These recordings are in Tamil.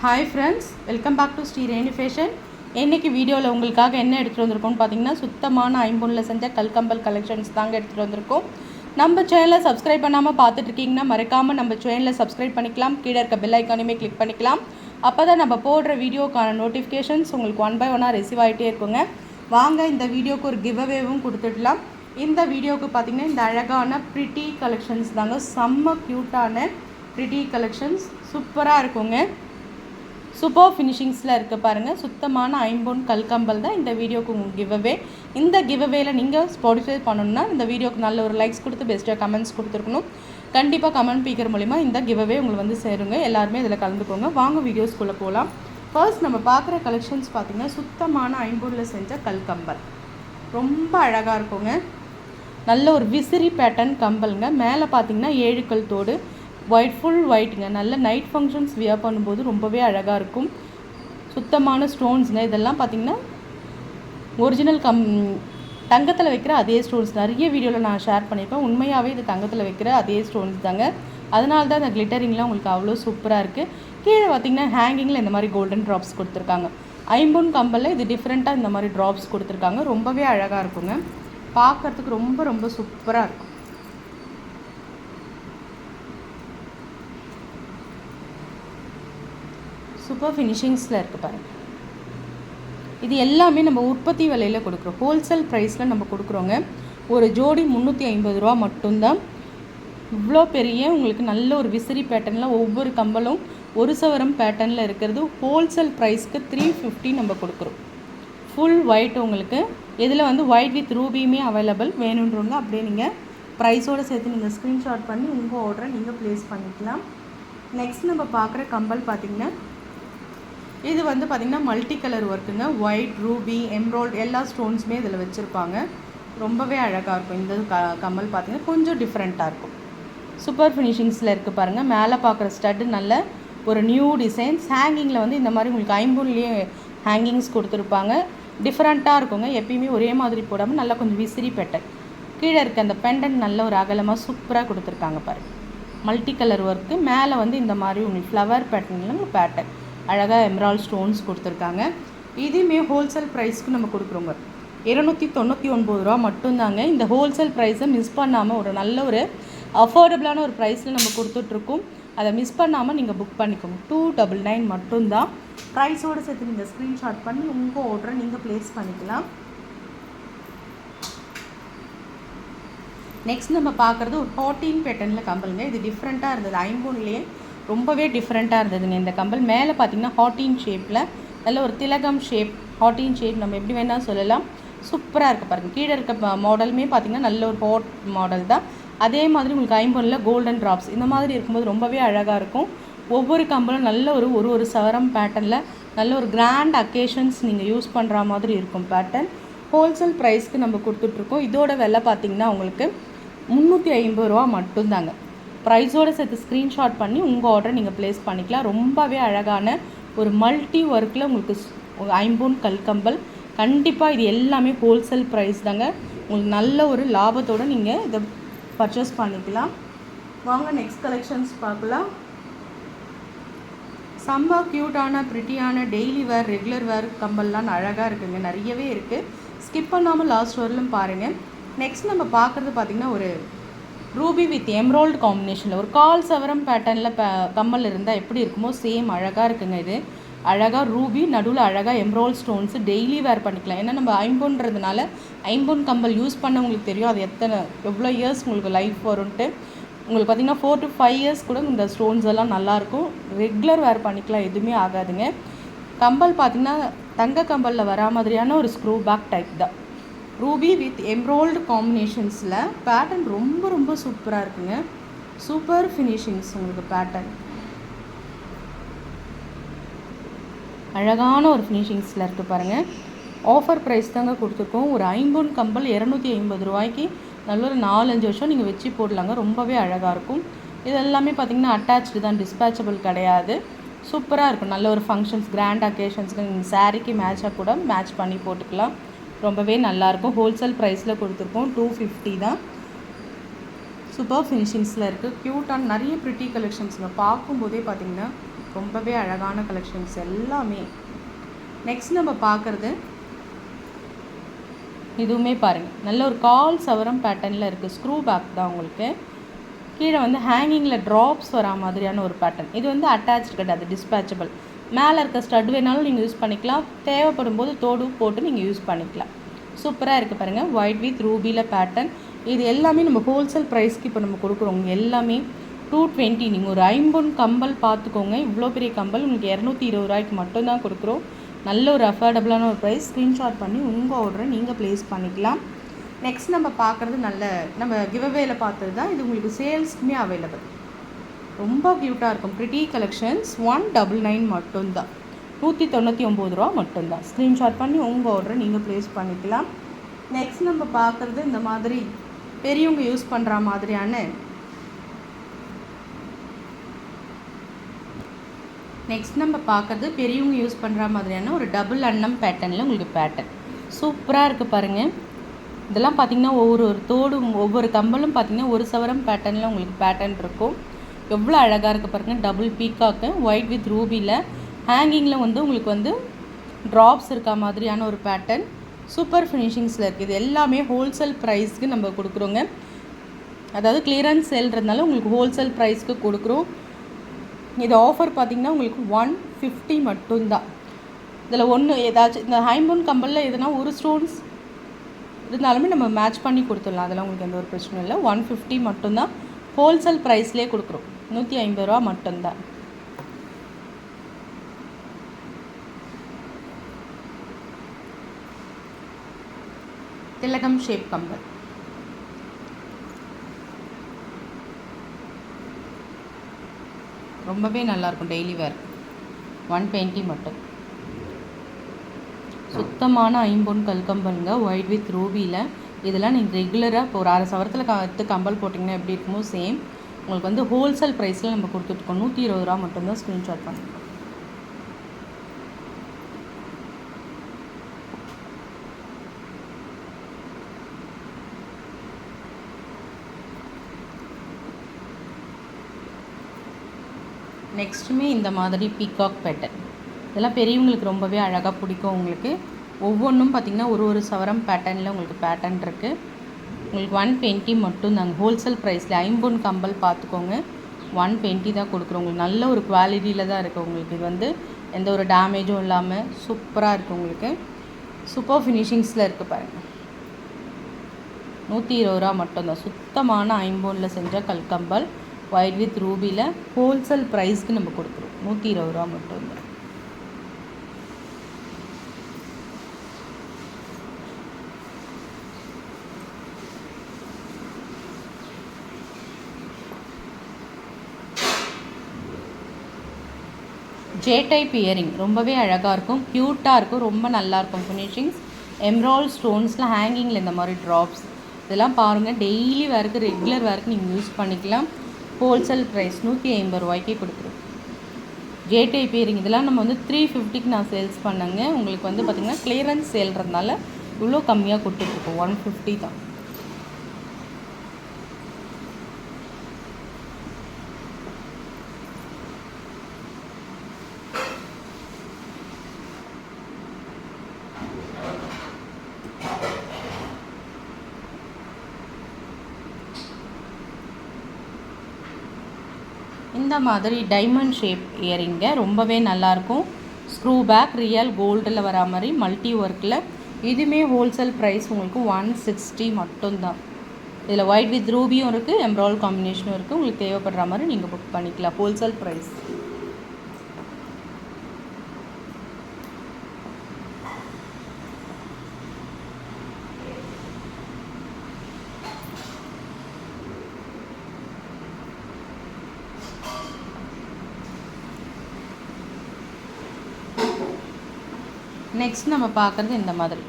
Hi friends, welcome back to Sri Reni fashion. இன்றைக்கி வீடியோவில் உங்களுக்காக என்ன எடுத்துகிட்டு வந்திருக்கோம்னு பார்த்தீங்கன்னா, சுத்தமான ஐம்பொன்னில் செஞ்ச கல்கம்பல் கலெக்ஷன்ஸ் தாங்க எடுத்துகிட்டு வந்திருக்கோம். நம்ம சேனலை சப்ஸ்கிரைப் பண்ணாமல் பார்த்துட்ருக்கீங்கன்னா மறக்காமல் நம்ம சேனலை சப்ஸ்கிரைப் பண்ணிக்கலாம். கீழே இருக்க பெல் ஐக்கானையுமே கிளிக் பண்ணிக்கலாம். அப்போ தான் நம்ம போடுற வீடியோக்கான நோட்டிஃபிகேஷன்ஸ் உங்களுக்கு 1 by 1 ரிசீவ் ஆகிட்டே இருக்குங்க. வாங்க இந்த வீடியோக்கு ஒரு கிவ்அவேவும் கொடுத்துடலாம். இந்த வீடியோவுக்கு பார்த்திங்கன்னா இந்த அழகான ப்ரிட்டி கலெக்ஷன்ஸ் தாங்க, செம்ம க்யூட்டான ப்ரிட்டி கலெக்ஷன்ஸ் சூப்பராக இருக்குங்க. சூப்பர் ஃபினிஷிங்ஸில் இருக்க பாருங்கள். சுத்தமான ஐம்பொன் கல்கம்பல் தான் இந்த வீடியோக்கு உங்களுக்கு கிவ்அவே. இந்த கிவ்அவேல நீங்கள் ஸ்பாட்டிஃபை பண்ணணுன்னா இந்த வீடியோக்கு நல்ல ஒரு லைக்ஸ் கொடுத்து பெஸ்ட்டாக கமெண்ட்ஸ் கொடுத்துருக்கணும். கண்டிப்பாக கமெண்ட் பீக்கர் மூலிமா இந்த கிவ்அவே உங்களுக்கு வந்து சேருங்க. எல்லாருமே இதில் கலந்துக்கோங்க. வாங்க வீடியோஸ்குள்ளே போகலாம். ஃபர்ஸ்ட் நம்ம பார்க்குற கலெக்ஷன்ஸ் பார்த்திங்கன்னா சுத்தமான ஐம்பொன்னில் செஞ்ச கல்கம்பல் ரொம்ப அழகாக இருக்குங்க. நல்ல ஒரு விசிறி பேட்டர்ன் கம்பலுங்க. மேலே பார்த்திங்கன்னா 7 கல் தோடு, ஒயிட் ஃபுல் ஒயிட்டுங்க. நல்ல நைட் ஃபங்க்ஷன்ஸ் வியர் பண்ணும்போது ரொம்பவே அழகாக இருக்கும். சுத்தமான ஸ்டோன்ஸுங்க. இதெல்லாம் பார்த்திங்கன்னா ஒரிஜினல் தங்கத்தில் வைக்கிற அதே ஸ்டோன்ஸ். நிறைய வீடியோவில் நான் ஷேர் பண்ணியிருப்பேன். உண்மையாகவே இது தங்கத்தில் வைக்கிற அதே ஸ்டோன்ஸ் தாங்க. அதனால தான் இந்த கிளிட்டரிங்லாம் உங்களுக்கு அவ்வளோ சூப்பராக இருக்குது. கீழே பார்த்திங்கன்னா ஹேங்கிங்கில் இந்த மாதிரி கோல்டன் ட்ராப்ஸ் கொடுத்துருக்காங்க. ஐம்பொன் கம்பலில் இது டிஃப்ரெண்ட்டாக இந்த மாதிரி ட்ராப்ஸ் கொடுத்துருக்காங்க. ரொம்பவே அழகாக இருக்குங்க. பார்க்குறதுக்கு ரொம்ப ரொம்ப சூப்பராக இருக்கும். சூப்பர் ஃபினிஷிங்ஸில் இருக்குது பாருங்கள். இது எல்லாமே நம்ம உற்பத்தி விலையில் கொடுக்குறோம். ஹோல்சேல் ப்ரைஸில் நம்ம கொடுக்குறோங்க. ஒரு ஜோடி 350 ரூபா மட்டும்தான். இவ்வளோ பெரிய உங்களுக்கு நல்ல ஒரு விசிறி பேட்டர்னில் ஒவ்வொரு கம்பலும் ஒரு சவரம் பேட்டர்னில் இருக்கிறது ஹோல்சேல் ப்ரைஸ்க்கு 350 நம்ம கொடுக்குறோம். ஃபுல் ஒயிட் உங்களுக்கு இதில் வந்து ஒயிட் வித் ரூபியுமே அவைலபிள். வேணுன்றவங்க அப்படியே நீங்கள் ப்ரைஸோடு சேர்த்து நீங்கள் ஸ்க்ரீன்ஷாட் பண்ணி உங்கள் ஆர்டரை நீங்கள் ப்ளேஸ் பண்ணிக்கலாம். நெக்ஸ்ட் நம்ம பார்க்குற கம்பல் பார்த்திங்கன்னா இது வந்து பார்த்திங்கன்னா மல்டி கலர் ஒர்க்குங்க. ஒயிட், ரூபி, எம்ராய்ட் எல்லா ஸ்டோன்ஸுமே இதில் வச்சுருப்பாங்க. ரொம்பவே அழகாக இருக்கும். இந்த கம்மல் பார்த்திங்கன்னா கொஞ்சம் டிஃப்ரெண்ட்டாக இருக்கும். சூப்பர் ஃபினிஷிங்ஸில் இருக்குது பாருங்கள். மேலே பார்க்குற ஸ்டட்டு நல்ல ஒரு நியூ டிசைன்ஸ். ஹேங்கிங்கில் வந்து இந்த மாதிரி உங்களுக்கு ஐம்பொன்லேயே ஹேங்கிங்ஸ் கொடுத்துருப்பாங்க. டிஃப்ரெண்ட்டாக இருக்குங்க. எப்பயுமே ஒரே மாதிரி போடாமல் நல்லா கொஞ்சம் விசிறி பேட்டர்ன். கீழே இருக்க அந்த பெண்டன் நல்ல ஒரு அகலமாக சூப்பராக கொடுத்துருக்காங்க பாருங்கள். Multi colour work. மேலே வந்து இந்த மாதிரி உங்களுக்கு ஃப்ளவர் பேட்டர்னில் பேட்டர்ன் அழகாக எம்ராய்ட் ஸ்டோன்ஸ் கொடுத்துருக்காங்க. இதுவுமே ஹோல்சேல் ப்ரைஸ்க்கு நம்ம கொடுக்குறோங்க. 299 ரூபா மட்டும்தாங்க. இந்த ஹோல்சேல் ப்ரைஸை மிஸ் பண்ணாமல் ஒரு நல்ல ஒரு அஃபோர்டபுளான ஒரு ப்ரைஸில் நம்ம கொடுத்துட்ருக்கோம். அதை மிஸ் பண்ணாமல் நீங்கள் புக் பண்ணிக்கோங்க. 299 மட்டும்தான். ப்ரைஸோடு சேர்த்து நீங்கள் ஸ்க்ரீன்ஷாட் பண்ணி உங்கள் ஆர்டரை நீங்கள் ப்ளேஸ் பண்ணிக்கலாம். நெக்ஸ்ட் நம்ம பார்க்குறது ஒரு 14 பேட்டர்னில் கம்பலுங்க. இது டிஃப்ரெண்ட்டாக இருந்தது. ஐம்பொன்லேயே ரொம்பவே டிஃப்ரெண்ட்டாக இருந்ததுங்க இந்த கம்பல். மேலே பார்த்திங்கன்னா ஹார்டின் ஷேப்பில் நல்ல ஒரு திலகம் ஷேப், ஹார்டின் ஷேப் நம்ம எப்படி வேணால் சொல்லலாம். சூப்பராக இருக்குது பாருங்கள். கீழே இருக்க மாடலுமே பார்த்திங்கன்னா நல்ல ஒரு ஹாட் மாடல் தான். அதே மாதிரி உங்களுக்கு ஐம்பொன்னில் கோல்டன் ட்ராப்ஸ் இந்த மாதிரி இருக்கும்போது ரொம்பவே அழகாக இருக்கும். ஒவ்வொரு கம்பலும் நல்ல ஒரு சவரம் பேட்டர்னில் நல்ல ஒரு கிராண்ட் அக்கேஷன்ஸ் நீங்கள் யூஸ் பண்ணுற மாதிரி இருக்கும் பேட்டர்ன். ஹோல்சேல் ப்ரைஸ்க்கு நம்ம கொடுத்துட்ருக்கோம். இதோட விலை பார்த்திங்கன்னா உங்களுக்கு 350 ரூபா மட்டும்தாங்க. ப்ரைஸோடு சேர்த்து ஸ்க்ரீன்ஷாட் பண்ணி உங்கள் ஆர்டரை நீங்கள் ப்ளேஸ் பண்ணிக்கலாம். ரொம்பவே அழகான ஒரு மல்டி ஒர்க்கில் உங்களுக்கு ஐம்பொன் கல்கம்பல். கண்டிப்பாக இது எல்லாமே ஹோல்சேல் ப்ரைஸ் தாங்க. உங்களுக்கு நல்ல ஒரு லாபத்தோடு நீங்கள் இதை பர்ச்சேஸ் பண்ணிக்கலாம். வாங்க நெக்ஸ்ட் கலெக்ஷன்ஸ் பார்க்கலாம். செம்ம க்யூட்டான ப்ரிட்டியான டெய்லி வேர், ரெகுலர் வேர் கம்பல்லாம் அழகாக இருக்குங்க. நிறையவே இருக்குது. ஸ்கிப் பண்ணாமல் லாஸ்ட் வரலும் பாருங்கள். நெக்ஸ்ட் நம்ம பார்க்குறது பார்த்திங்கன்னா ஒரு ரூபி வித் எம்ராய்டு காம்பினேஷனில் ஒரு 1/4 சவரம் பேட்டர்னில் கம்மல் இருந்தால் எப்படி இருக்குமோ சேம் அழகாக இருக்குங்க. இது அழகாக ரூபி, நடுவில் அழகாக எம்ராய்டு ஸ்டோன்ஸு. டெய்லி வேர் பண்ணிக்கலாம். ஏன்னா நம்ம ஐம்பொன்றதுனால ஐம்பொன் கம்பல் யூஸ் பண்ண உங்களுக்கு தெரியும் அது எவ்வளோ இயர்ஸ் உங்களுக்கு லைஃப் வரும்ன்ட்டு. உங்களுக்கு பார்த்திங்கன்னா 4 to 5 இயர்ஸ் கூட இந்த ஸ்டோன்ஸ் எல்லாம் நல்லாயிருக்கும். ரெகுலர் வேர் பண்ணிக்கலாம், எதுவுமே ஆகாதுங்க. கம்பல் பார்த்திங்கன்னா தங்க கம்பலில் வரா மாதிரியான ஒரு ஸ்க்ரூ பேக் டைப் தான். ரூபி வித் எம்ராய்டு காம்பினேஷன்ஸில் பேட்டர்ன் ரொம்ப ரொம்ப சூப்பராக இருக்குங்க. சூப்பர் ஃபினிஷிங்ஸ் உங்களுக்கு பேட்டர்ன் அழகான ஒரு ஃபினிஷிங்ஸில் இருக்குது பாருங்கள். ஆஃபர் ப்ரைஸ் தாங்க கொடுத்துருக்கோம். ஒரு ஐம்பொன் கம்பல் 250 ரூபாய்க்கு நல்ல ஒரு 4-5 வருஷம் நீங்கள் வச்சு போடலாங்க. ரொம்பவே அழகாக இருக்கும். இது எல்லாமே பார்த்திங்கன்னா அட்டாச்சு தான், டிஸ்பேச்சபிள் கிடையாது. சூப்பராக இருக்கும். நல்ல ஒரு ஃபங்க்ஷன்ஸ், கிராண்ட் அக்கேஷன்ஸ்க்கு நீங்கள் சாரீக்கு மேட்சாக கூட மேட்ச் பண்ணி போட்டுக்கலாம். ரொம்பவே நல்லாயிருக்கும். ஹோல்சேல் ப்ரைஸில் கொடுத்துருக்கோம். 250 தான். சூப்பர் ஃபினிஷிங்ஸில் இருக்குது. க்யூட்டான நிறைய ப்ரிட்டி கலெக்ஷன்ஸுங்க. பார்க்கும்போதே பார்த்திங்கன்னா ரொம்பவே அழகான கலெக்ஷன்ஸ் எல்லாமே. நெக்ஸ்ட் நம்ம பார்க்குறது இதுவுமே பாருங்கள், நல்ல ஒரு 1/4 சவரம் பேட்டர்னில் இருக்குது. ஸ்க்ரூ பேக் தான் உங்களுக்கு. கீழே வந்து ஹேங்கிங்கில் ட்ராப்ஸ் வரா மாதிரியான ஒரு பேட்டர்ன். இது வந்து அட்டாச்சு கிடையாது, டிஸ்பேச்சபிள். மேலே இருக்க ஸ்டட் வேணாலும் நீங்கள் யூஸ் பண்ணிக்கலாம், தேவைப்படும் போது தோடு போட்டு நீங்கள் யூஸ் பண்ணிக்கலாம். சூப்பராக இருக்குது பாருங்கள், ஒயிட் வித் ரூபியில் பேட்டர்ன். இது எல்லாமே நம்ம ஹோல்சேல் ப்ரைஸ்க்கு இப்போ நம்ம கொடுக்குறோங்க. எல்லாமே 220. நீங்கள் ஒரு 5 கம்பல் பார்த்துக்கோங்க. இவ்வளோ பெரிய கம்பல் உங்களுக்கு 220 ரூபாய்க்கு மட்டும்தான் கொடுக்குறோம். நல்ல ஒரு அஃபோர்டபுளான ஒரு ப்ரைஸ். ஸ்க்ரீன்ஷாட் பண்ணி உங்கள் ஆர்டரை நீங்கள் ப்ளேஸ் பண்ணிக்கலாம். நெக்ஸ்ட் நம்ம பார்க்குறது நம்ம கிவ்அவேல பார்த்தது தான். இது உங்களுக்கு சேல்ஸ்க்குமே அவைலபிள். ரொம்ப க்யூட்டாக இருக்கும். Pretty collections. 199 மட்டும்தான், 199 ரூபா மட்டும்தான். ஸ்க்ரீன்ஷாட் பண்ணி உங்கள் ஆர்டரை நீங்கள் ப்ளேஸ் பண்ணிக்கலாம். நெக்ஸ்ட் நம்ம பார்க்குறது இந்த மாதிரி பெரியவங்க யூஸ் பண்ணுற மாதிரியான ஒரு டபுள் அன்னம் பேட்டர்னில் உங்களுக்கு பேட்டர்ன் சூப்பராக இருக்குது பாருங்கள். இதெல்லாம் பார்த்திங்கன்னா ஒவ்வொரு தோடும் ஒவ்வொரு கம்பலும் பார்த்திங்கன்னா 1 சவரம் பேட்டர்னில் உங்களுக்கு பேட்டர்ன் இருக்கும். எவ்வளோ அழகாக இருக்குது பாருங்கள். டபுள் பீக்காக்கு ஒயிட் வித் ரூபியில் ஹேங்கிங்கில் வந்து உங்களுக்கு வந்து ட்ராப்ஸ் இருக்க மாதிரியான ஒரு பேட்டர்ன். சூப்பர் ஃபினிஷிங்ஸில் இருக்குது. இது எல்லாமே ஹோல்சேல் ப்ரைஸ்க்கு நம்ம கொடுக்குறோங்க. அதாவது கிளியரன்ஸ் சேல்ன்றதுனால உங்களுக்கு ஹோல்சேல் ப்ரைஸ்க்கு கொடுக்குறோம். இது ஆஃபர் பார்த்திங்கன்னா உங்களுக்கு 150 மட்டும்தான். இதில் ஏதாச்சும் இந்த ஐம்பொன் கம்பலில் எதுனா ஒரு ஸ்டோன்ஸ் இருந்தாலுமே நம்ம மேட்ச் பண்ணி கொடுத்துடலாம். அதெல்லாம் உங்களுக்கு எந்த ஒரு பிரச்சனையும் இல்லை. 150 மட்டும்தான். ஹோல்சேல் ப்ரைஸ்லேயே கொடுக்குறோம். 150 ரூபா மட்டும்தான். திலகம் ஷேப் கம்பல் ரொம்பவே நல்லாயிருக்கும். டெய்லி வேர் 120 மட்டும். சுத்தமான ஐம்பொன் கல்கம்பலுங்க, ஒயிட் வித் ரூபியில். இதெல்லாம் நீங்கள் ரெகுலராக இப்போ ஒரு 1/2 சவரத்தில் கம்பல் போட்டிங்கன்னா எப்படி இருக்குமோ சேம் உங்களுக்கு வந்து ஹோல்சேல் ப்ரைஸில் நம்ம கொடுத்துட்ருக்கோம். 120 ரூபா மட்டும்தான். ஸ்க்ரீன்ஷாட் பண்ணுங்கள். நெக்ஸ்ட்டுமே இந்த மாதிரி பீகாக் பேட்டர்ன். இதெல்லாம் பெரியவங்களுக்கு ரொம்பவே அழகாக பிடிக்கும். உங்களுக்கு ஒவ்வொன்றும் பார்த்திங்கன்னா ஒரு சவரம் பேட்டர்னில் உங்களுக்கு பேட்டர்ன் இருக்குது. உங்களுக்கு 120 மட்டும் தாங்க ஹோல்சேல் ப்ரைஸில். ஐம்பொன் கம்பல் பார்த்துக்கோங்க, 120 தான் கொடுக்குறோம். உங்களுக்கு நல்ல ஒரு குவாலிட்டியில் தான் இருக்குது. உங்களுக்கு இது வந்து எந்த ஒரு டேமேஜும் இல்லாமல் சூப்பராக இருக்குது. உங்களுக்கு சூப்பர் ஃபினிஷிங்ஸில் இருக்குது பாருங்கள். 120 ரூபா மட்டும்தான். சுத்தமான ஐம்பொனில் செஞ்ச கல்கம்பல் ஒயிட் வித் ரூபியில் ஹோல்சேல் ப்ரைஸ்க்கு நம்ம கொடுக்குறோம். 120 ரூபா மட்டும்தான். ஜே டைப் இயரிங் ரொம்பவே அழகாக இருக்கும், க்யூட்டாக இருக்கும், ரொம்ப நல்லாயிருக்கும் ஃபினிஷிங்ஸ். எம்ராய்ட் ஸ்டோன்ஸில் ஹேங்கிங்கில் இந்த மாதிரி ட்ராப்ஸ் இதெல்லாம் பாருங்கள். டெய்லி வேருக்கு ரெகுலர் வேருக்கு நீங்கள் யூஸ் பண்ணிக்கலாம். ஹோல்சேல் ப்ரைஸ் 150 ரூபாய்க்கே கொடுக்குறோம். ஜே டைப் இயரிங் இதெல்லாம் நம்ம வந்து 350க்கு நான் சேல்ஸ் பண்ணேங்க. உங்களுக்கு வந்து பார்த்திங்கன்னா கிளியரன்ஸ் சேல்றதுனால இவ்வளோ கம்மியாக கொடுத்துட்ருக்கோம். 150 தான். இந்த மாதிரி டைமண்ட் ஷேப் இயரிங்க ரொம்பவே நல்லாயிருக்கும். ஸ்க்ரூ பேக் ரியல் கோல்டில் வரா மாதிரி மல்டி ஒர்க்கில். இதுவுமே ஹோல்சேல் ப்ரைஸ் உங்களுக்கு 160 மட்டும்தான். இதில் ஒயிட் வித் ரூபியும் இருக்குது, எம்ராய்ட் காம்பினேஷனும் இருக்குது. உங்களுக்கு தேவைப்படுற மாதிரி நீங்கள் புக் பண்ணிக்கலாம். Wholesale price. நெக்ஸ்ட் நம்ம பார்க்குறது இந்த மாதிரி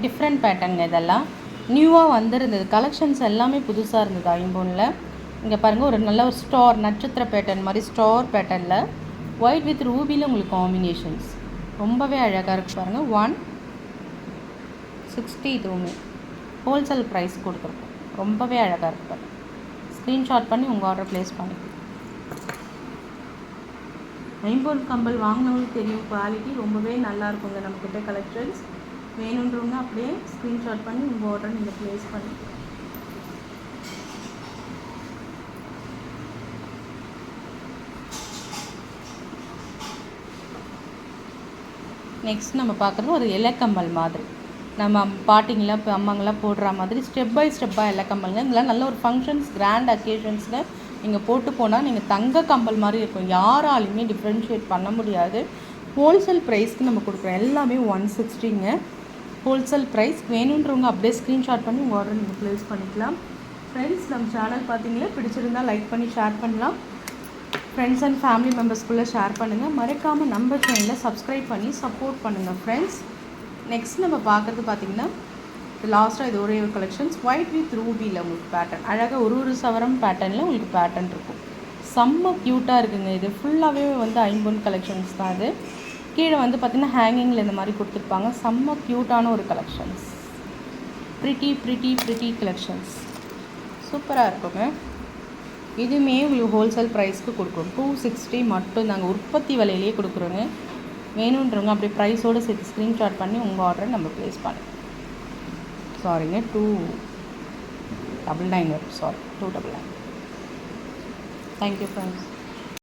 டிஃப்ரெண்ட் பேட்டர்னுங்க. இதெல்லாம் நியூவாக வந்திருந்தது. கலெக்ஷன்ஸ் எல்லாமே புதுசாக இருந்தது ஐம்பொனில். இங்கே பாருங்கள், ஒரு நல்ல ஒரு ஸ்டார் நட்சத்திர பேட்டர்ன் மாதிரி ஸ்டார் பேட்டர்னில் ஒயிட் வித் ரூபியில் உங்களுக்கு காம்பினேஷன்ஸ் ரொம்பவே அழகாக இருக்குது பாருங்கள். 160 இதுவுமே ஹோல்சேல் ப்ரைஸ் கொடுத்துருக்கோம். ரொம்பவே அழகாக இருக்குது பாருங்கள். ஸ்க்ரீன்ஷாட் பண்ணி உங்கள் ஆர்டர் ப்ளேஸ் பண்ணிக்கலாம். ஐம்பொன் கம்பல் வாங்கினவங்களுக்கு தெரியும், குவாலிட்டி ரொம்பவே நல்லா இருக்குங்க நம்மக்கிட்ட கலெக்ஷன்ஸ். வேணுன்றவங்க அப்படியே ஸ்க்ரீன்ஷாட் பண்ணி உங்கள் ஆர்டர் நீங்கள் ப்ளேஸ் பண்ணி. நெக்ஸ்ட் நம்ம பார்க்குறது ஒரு இலக்கம்பல் மாதிரி, நம்ம பாட்டிங்கெலாம் இப்போ அம்மாங்கெலாம் போடுற மாதிரி ஸ்டெப் பை ஸ்டெப்பாக இலக்கம்பல்ங்க. இதெல்லாம் நல்ல ஒரு ஃபங்க்ஷன்ஸ், கிராண்ட் அக்கேஷன்ஸில் நீங்கள் போட்டு போனால் நீங்கள் தங்க கம்பல் மாதிரி இருக்கும். யாராலையுமே டிஃப்ரென்ஷியேட் பண்ண முடியாது. ஹோல்சேல் ப்ரைஸ்க்கு நம்ம கொடுக்குறோம். எல்லாமே 160ங்க ஹோல்சேல் ப்ரைஸ். வேணுன்றவங்க அப்படியே ஸ்க்ரீன்ஷாட் பண்ணி உங்கள் ஆர்டர் நீங்கள் ப்ளேஸ் பண்ணிக்கலாம். ஃப்ரெண்ட்ஸ், நம்ம சேனல் பார்த்தீங்களா, பிடிச்சிருந்தால் லைக் பண்ணி ஷேர் பண்ணலாம். ஃப்ரெண்ட்ஸ் அண்ட் ஃபேமிலி மெம்பர்ஸ்குள்ளே ஷேர் பண்ணுங்கள். மறக்காமல் நம்ம சேனலை சப்ஸ்கிரைப் பண்ணி சப்போர்ட் பண்ணுங்கள் ஃப்ரெண்ட்ஸ். நெக்ஸ்ட் நம்ம பார்க்குறது பார்த்திங்கன்னா லாஸ்ட்டாக இது ஒரே ஒரு கலெக்ஷன்ஸ் ஒயிட் வித் ரூபியில் உங்களுக்கு பேட்டர்ன் அழகாக ஒரு சவரம் பேட்டர்னில் உங்களுக்கு பேட்டர்ன் இருக்கும். செம்ம க்யூட்டாக இருக்குங்க. இது ஃபுல்லாகவே வந்து ஐம்பொன் கலெக்ஷன்ஸ் தான். இது கீழே வந்து பார்த்திங்கன்னா ஹேங்கிங்கில் இந்த மாதிரி கொடுத்துருப்பாங்க. செம்ம க்யூட்டான ஒரு கலெக்ஷன்ஸ், ப்ரிட்டி கலெக்ஷன்ஸ் சூப்பராக இருக்குங்க. இதுவுமே உங்களுக்கு ஹோல்சேல் ப்ரைஸ்க்கு கொடுக்குறோம். 260 மட்டும் நாங்கள் உற்பத்தி விலையிலேயே கொடுக்குறோங்க. வேணுன்றவங்க அப்படியே ப்ரைஸோடு சேர்த்து ஸ்க்ரீன்ஷாட் பண்ணி உங்கள் ஆர்டரை நம்ம ப்ளேஸ் பண்ணுங்க. சாரிங்க, 299 வரும். சாரி, 299. Thank you friends.